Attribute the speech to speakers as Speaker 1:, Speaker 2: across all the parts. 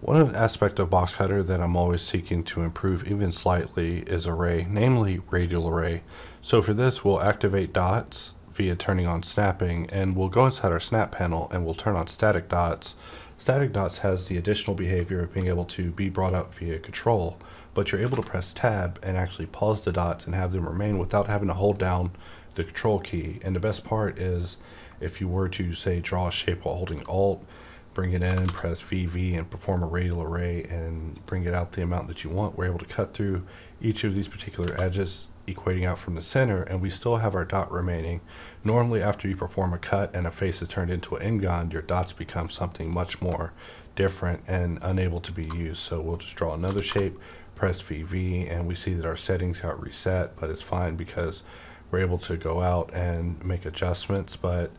Speaker 1: One aspect of Boxcutter that I'm always seeking to improve even slightly is array, namely radial array. So for this, we'll activate dots via turning on snapping, and we'll go inside our snap panel and we'll turn on static dots. Static dots has the additional behavior of being able to be brought up via control, but you're able to press tab and actually pause the dots and have them remain without having to hold down the control key. And the best part is if you were to say draw a shape while holding Alt, bring it in, press VV and perform a radial array and bring it out the amount that you want, we're able to cut through each of these particular edges, equating out from the center, and we still have our dot remaining. Normally after you perform a cut and a face is turned into an end-gon, your dots become something much more different and unable to be used. So we'll just draw another shape, press VV, and we see that our settings got reset, but it's fine because we're able to go out and make adjustments. But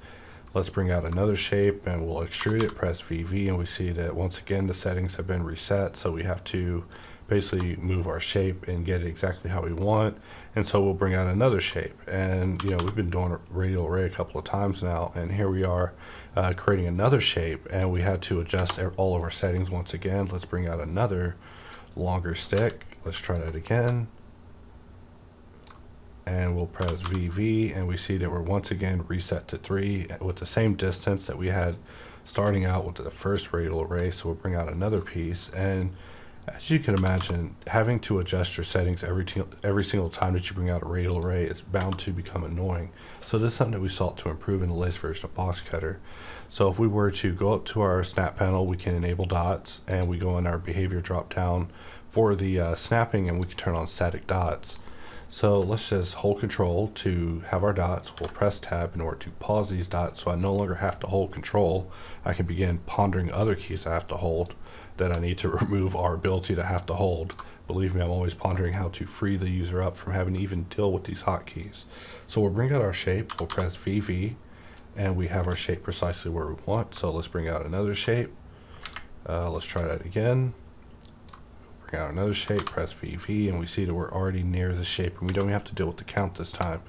Speaker 1: let's bring out another shape and we'll extrude it, press VV, and we see that once again the settings have been reset, so we have to basically move our shape and get it exactly how we want. And so we'll bring out another shape, and we've been doing a radial array a couple of times now, and here we are creating another shape, and we had to adjust all of our settings once again. Let's bring out another longer stick. Let's try that again, and we'll press VV, and we see that we're once again reset to 3 with the same distance that we had starting out with the first radial array. So we'll bring out another piece, and as you can imagine, having to adjust your settings every single time that you bring out a radial array is bound to become annoying. So this is something that we sought to improve in the latest version of Boxcutter. So if we were to go up to our snap panel, we can enable dots, and we go in our behavior drop down for the snapping, and we can turn on static dots. So let's just hold control to have our dots. We'll press tab in order to pause these dots, so I no longer have to hold control. I can begin pondering other keys I have to hold that I need to remove our ability to have to hold. Believe me, I'm always pondering how to free the user up from having to even deal with these hotkeys. So we'll bring out our shape, we'll press VV, and we have our shape precisely where we want. So let's bring out another shape. Let's try that again. Bring out another shape, press VV, and we see that we're already near the shape, and we don't even have to deal with the count this time.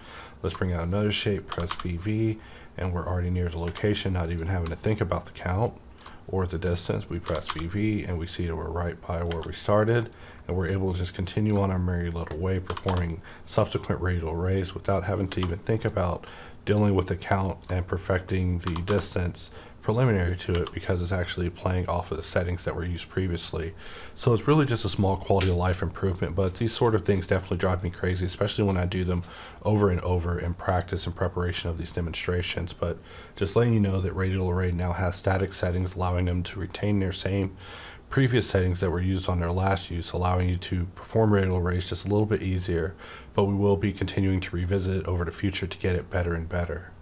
Speaker 1: Let's bring out another shape, press VV, and we're already near the location, not even having to think about the count or the distance. We press VV, and we see that we're right by where we started, and we're able to just continue on our merry little way, performing subsequent radial arrays without having to even think about dealing with the count and perfecting the distance preliminary to it, because it's actually playing off of the settings that were used previously. So it's really just a small quality of life improvement, but these sort of things definitely drive me crazy, especially when I do them over and over in practice and preparation of these demonstrations. But just letting you know that radial array now has static settings, allowing them to retain their same previous settings that were used on their last use, allowing you to perform radial arrays just a little bit easier. But we will be continuing to revisit it over the future to get it better and better.